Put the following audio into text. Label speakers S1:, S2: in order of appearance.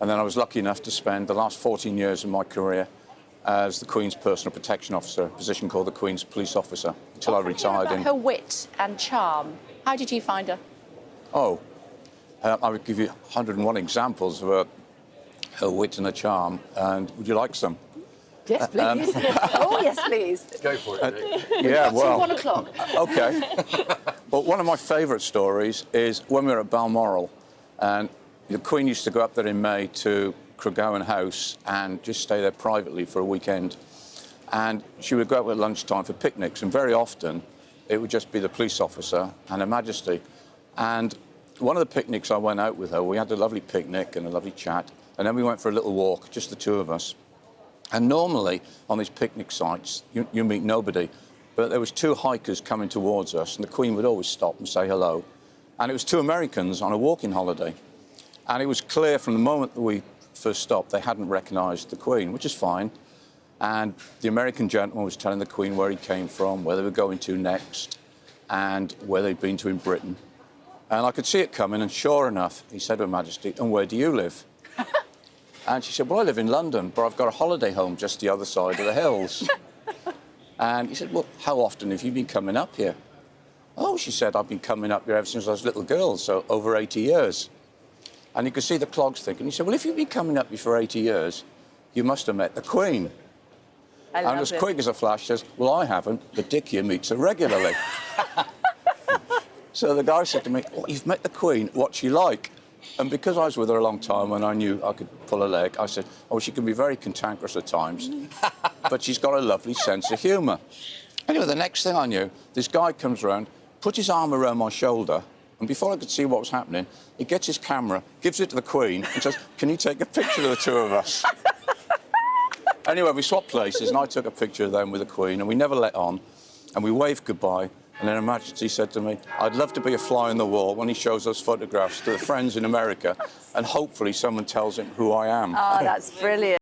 S1: And then I was lucky enough to spend the last 14 years of my career as the Queen's personal protection officer, a position called the Queen's police officer, until I retired.
S2: About her wit and charm. How did you find her?
S1: I would give you 101 examples of her wit and her charm. And would you like some?
S2: Yes, please. Oh, yes, please.
S3: Go for it.
S1: Yeah, well.
S2: 1 o'clock.
S1: OK. Well, one of my favourite stories is when we were at Balmoral, and the Queen used to go up there in May to Craiggowan House and just stay there privately for a weekend. And she would go out at lunchtime for picnics, and very often it would just be the police officer and Her Majesty. And one of the picnics I went out with her, we had a lovely picnic and a lovely chat, and then we went for a little walk, just the two of us. And normally on these picnic sites, you meet nobody, but there was two hikers coming towards us, and the Queen would always stop and say hello. And it was two Americans on a walking holiday. And it was clear from the moment that we first stopped, they hadn't recognised the Queen, which is fine. And the American gentleman was telling the Queen where he came from, where they were going to next, and where they'd been to in Britain. And I could see it coming, and sure enough, he said to Her Majesty, "And where do you live?" And she said, "Well, I live in London, but I've got a holiday home just the other side of the hills." And he said, "Well, how often have you been coming up here?" "Oh," she said, "I've been coming up here ever since I was a little girl, so over 80 years. And you could see the clogs thinking. He said, "Well, if you've been coming up here for 80 years, you must have met the Queen." And as quick as a flash says, "Well, I haven't, but Dick here meets her regularly." So the guy said to me, "Oh, you've met the Queen, what's she like?" And because I was with her a long time and I knew I could pull her leg, I said, "Oh, she can be very cantankerous at times, but she's got a lovely sense of humour." Anyway, the next thing I knew, this guy comes around, put his arm around my shoulder, and before I could see what was happening, he gets his camera, gives it to the Queen, and says, "Can you take a picture of the two of us?" Anyway, we swapped places, and I took a picture of them with the Queen, and we never let on, and we waved goodbye. And then Her Majesty said to me, "I'd love to be a fly on the wall when he shows those photographs to the friends in America, and hopefully someone tells him who I am."
S2: Oh, that's brilliant.